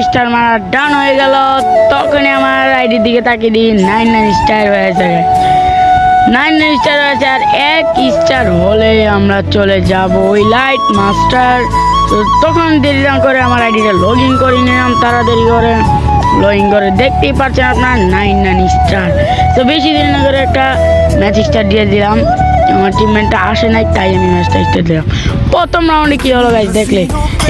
Star মারা ডান হয়ে গেল। তখনই আমার আইডির দিকে তাকিয়ে দিই 99 স্টার হয়েছে। 99 স্টার হয়েছে, আর 1 স্টার হলে আমরা চলে যাব ওই লাইট মাস্টার। তো তখন দেরি না করে আমার আইডিটা লগ ইন করে নিলাম তাড়াতাড়ি করে। লগ ইন করে দেখতেই পাচ্ছেন আপনার 99 স্টার। তো বেশি দেরি না করে একটা ম্যাচ স্টার দিয়ে দিলাম। আমার টিমমেটটা আসে নাই, তাই আমি ম্যাচটা স্টার দিলাম। প্রথম রাউন্ডে কী হলো গাইস দেখলে,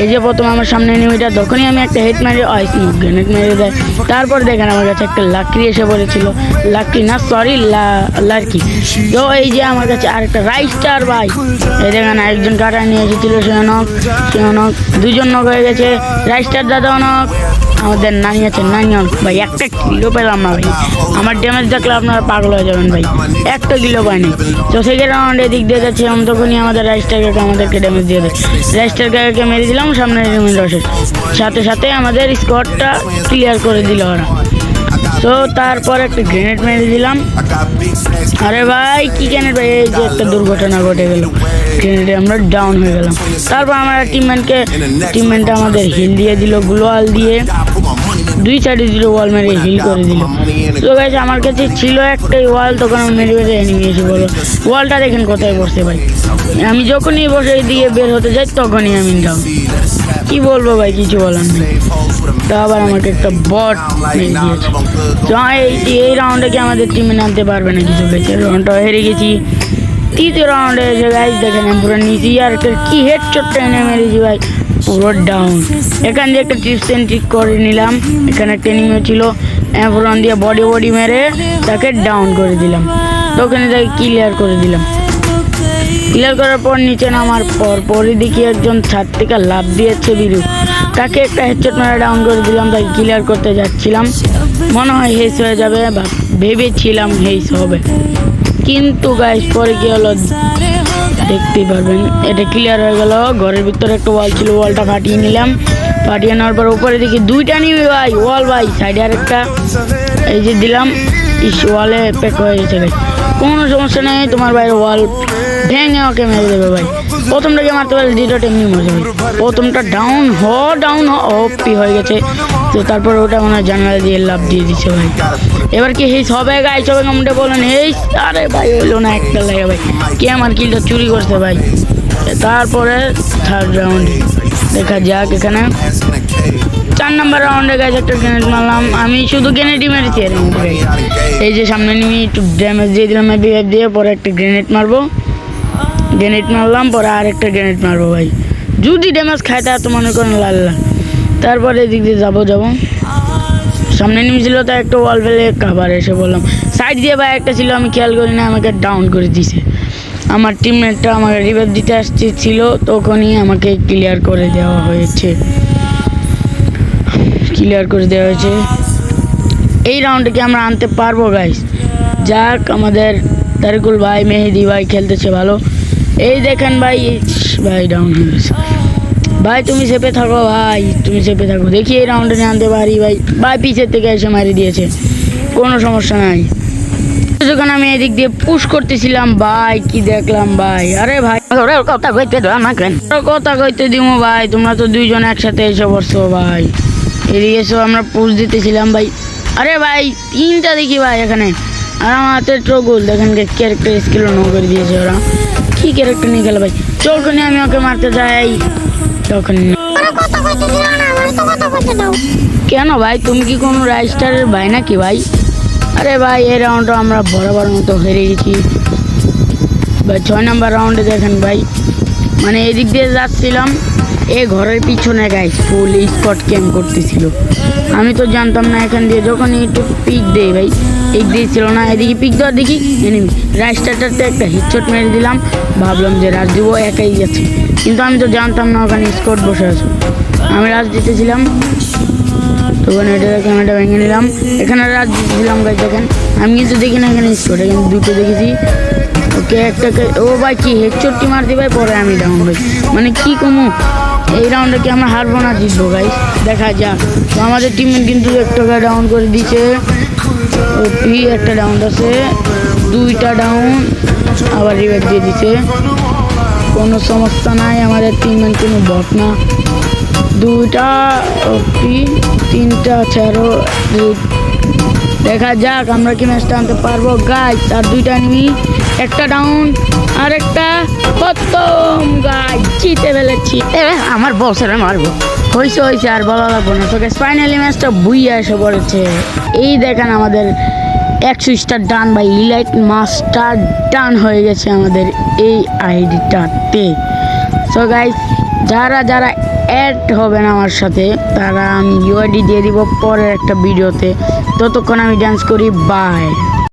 এই যে প্রথম আমার সামনে এনিমিটা, তখনই আমি একটা হেড মেরে স্মোক গ্রেনেড মেরে দেয়। তারপর দেখেন আমার কাছে একটা লাকড়ি এসে পড়েছিল, লাকড়ি না সরি লার্কি। তো এই যে আমার কাছে আরেকটা রাইস্টার ভাই, এই দেখেন আরেকজন কাটা নিয়ে এসেছিল, সে অনক 2জন নক হয়ে গেছে। রাইস্টার দাদা অনক, আমাদের নানি আছে নানি অনক ভাই। একটা কিলো পেলাম না ভাই, আমার ড্যামেজ দেখলে আপনারা পাগল হয়ে যাবেন ভাই, একটা কিলো পাইনি। তো সেকেন্ড রাউন্ডে দিক দিয়ে যাচ্ছে, আমি তখনই আমাদের রাইস্টার কাকে আমাদেরকে ড্যামেজ দিয়ে দেয়। রাইস্টার কাকে মেরে দিলাম, সামনে রসের সাথে সাথে আমাদের স্কোয়াডটা ক্লিয়ার করে দিল ওরা। তো তারপর একটা গ্রেনেড মেরে দিলাম। আরে ভাই কি গ্রেনেড ভাই, এই যে একটা দুর্ঘটনা ঘটে গেল, গ্রেনেডে আমরা ডাউন হয়ে গেলাম। তারপর আমরা টিমমেটটা আমাদের হিল দিয়ে দিল, গ্লোয়াল দিয়ে 2 সাইডে দিল, ওয়াল মেরে হিল করে দিল। তো গাইস আমার কাছে ছিল একটাই ওয়াল, তখন আমি মেরে মেরে এনিমি এসে বলো। ওয়ালটা দেখেন কোথায় বসছে ভাই, আমি যখনই বসে দিয়ে বের হতে যাই তখনই আমি ডাউন। কি বলবো ভাই, কিছু বলার নেই। তো আবার আমাকে একটা বট মেরে দিয়েছে। তো এই রাউন্ডে কি আমাদের টিমে নামতে পারবে না কিছু গেছে, রাউন্ডটা হেরে গেছি। তৃতীয় রাউন্ডে এসে গাইস দেখেন আমি পুরো নিচি, আর কি হেড চোটটা এনে মেরেছি ভাই, পুরো ডাউন। এখান দিয়ে একটা টিপস এন্ড ট্রিক করে নিলাম, এখানে একটা এনিমি ছিল, এমফোরন দিয়ে বডি মেরে তাকে ডাউন করে দিলাম। তো ওখানে তাকে ক্লিয়ার করে দিলাম। ক্লিয়ার করার পর নিচে নামার পরই দেখি একজন ছাদ থেকে লাফ দিয়েছে বিরু, তাকে একটা হেডশট মেরে ডাউন করে দিলাম। তাই ক্লিয়ার করতে যাচ্ছিলাম, মনে হয় হেস হয়ে যাবে, ভেবেছিলাম হেস হবে, কিন্তু গাইস পরে কি হলো দেখতেই পারবেন। এটা ক্লিয়ার হয়ে গেল। ঘরের ভিতরে একটা ওয়াল ছিল, ওয়ালটা ফাটিয়ে নিলাম। ফাটিয়ে নেওয়ার পর উপরে দেখি 2টা নিবি ভাই, ওয়াল ভাই সাইডে আরেকটা এই যে দিলাম, ওয়ালে প্যাক হয়ে গেছে ভাই। কোনো সমস্যা নেই, তোমার ভাই ওয়াল ভেঙে ওকে মেরে দেবে ভাই। প্রথমটাকে মারতে পারলে 2টা টেমনি মরে যাবে। প্রথমটা ডাউন ওপি হয়ে গেছে। তো তারপর ওটা মনে হয় জানালা দিয়ে লাভ দিয়ে দিচ্ছে ভাই। এবার কি হেস হবে গাইস, হবে কমেন্টে বলেন হেস। আরে ভাই হইলো না, একটা লাগে ভাই, কে আমার কিলটা চুরি করছে ভাই। তারপরে থার্ড রাউন্ড দেখা যাক, এখানে 4 নম্বর রাউন্ডে গাইস একটা গ্রেনেড মারলাম, আমি শুধু গ্রেনেডই মেরেছি। এই যে সামনে নিয়ে একটু ড্যামেজ দিয়ে দিলাম বিহেভ দিয়ে, পরে একটা গ্রেনেড মারলাম, পরে আরেকটা গ্রেনেড মারবো ভাই, যদি ড্যামেজ খায় তা তো মনে করেন লাল। তারপরে এদিক দিয়ে যাবো সামনে নেমেছিল, তো একটা ওয়াল ফেলে কাবার এসে বললাম। সাইড দিয়ে ভাই একটা ছিল, আমি খেয়াল করি না, আমাকে ডাউন করে দিছে। আমার টিমমেটটা আমাকে রিভাইভ দিতে আসছিল, তখনই আমাকে ক্লিয়ার করে দেওয়া হয়েছে। এই রাউন্ডে কি আমরা আনতে পারবো গাইস? যাক, আমাদের তারিকুল ভাই মেহেদি ভাই খেলতেছে ভালো। এই দেখেন ভাই ডাউন হয়ে গেছে ভাই, তুমি চেপে থাকো ভাই, দেখি এই রাউন্ডে নিয়ে আনতে পারি ভাই পিছের থেকে এসে মারি দিয়েছে, কোনো সমস্যা নাই। যখন আমি এদিক দিয়ে পুশ করতেছিলাম ভাই, কি দেখলাম ভাই, আরে ভাই কথা কইতে দিমো ভাই, তোমরা তো 2জন একসাথে এসে বসছো ভাই। এদিকে এসে আমরা পুশ দিতেছিলাম ভাই, আরে ভাই 3টা দেখি ভাই এখানে, আর আমার হাতে ট্রগুল দেখেন ক্যারেক্টার স্কিল নো করে দিয়েছে ওরা। কি ক্যারেক্টার নিয়ে গেল ভাই, যখনই আমি ওকে মারতে যাই তখন কেন ভাই, তুমি কি কোনো রাইস্টারের ভাই নাকি ভাই? আরে ভাই এই রাউন্ডটা আমরা বরাবর মতো হেরে গেছি ভাই। 6 নম্বর রাউন্ডে দেখেন ভাই, মানে এদিক দিয়ে যাচ্ছিলাম, এই ঘরের পিছনে গাইস ফুল স্পট ক্যাম্প করতেছিল, আমি তো জানতাম না। এখান দিয়ে যখন একটু পিক দেই ভাই, এই দিয়েছিল না, এদিকে পিক দেওয়ার দেখি এনিমি রাইস্টারটাতে একটা হেডশট মেরে দিলাম, ভাবলাম যে রাজ দিব, একাই গেছে, কিন্তু আমি তো জানতাম না ওখানে স্কট বসে আছে। আমি রাজ দিতেছিলাম, তখন ক্যামেরাটা ভেঙে নিলাম, এখানে রাজ দিতেছিলাম গাইস দেখেন, আমি কিন্তু দেখি না এখানে স্কট, এখানে 2টো দেখেছি। ওকে একটাকে ও ভাই কি হেডশটটি মারতে ভাই, পরে আমি ডাউন ভাই, মানে কি কমু। এই রাউন্ডে কি আমরা হারবো না জিতবো গাইস, দেখা যাক। তো আমাদের টিমমেট কিন্তু একটা ডাউন করে দিচ্ছে, ওপি একটা ডাউন আছে, 2টা ডাউন, আবার রিভাইভ দিয়ে দিচ্ছে, কোনো সমস্যা নাই। আমাদের টিমমেট কোনো বট না, দুটা ওপি, তিনটা ছাড়ো। দেখা যাক আমরা কি ম্যাচটা আনতে পারবো গাইস। আর দুইটা নিই, একটা ডাউন আর একটা খতম গাইস, জিতে ফেলেছি। আমার বসেরা মারবো, হয়েছে আর বলা লাগবো না। তো গাইস ফাইনালি ম্যাচটা বুইয়া এসে পড়েছে। এই দেখেন আমাদের 100 স্টার ডান বা ইলাইট মাস্টার ডান হয়ে গেছে আমাদের এই আইডিটাতে। সো গাইস যারা যারা অ্যাড হবেন আমার সাথে, তারা আমি ইউআইডি দিয়ে দিব পরের একটা ভিডিওতে। ততক্ষণ আমি ডান্স করি, বাই।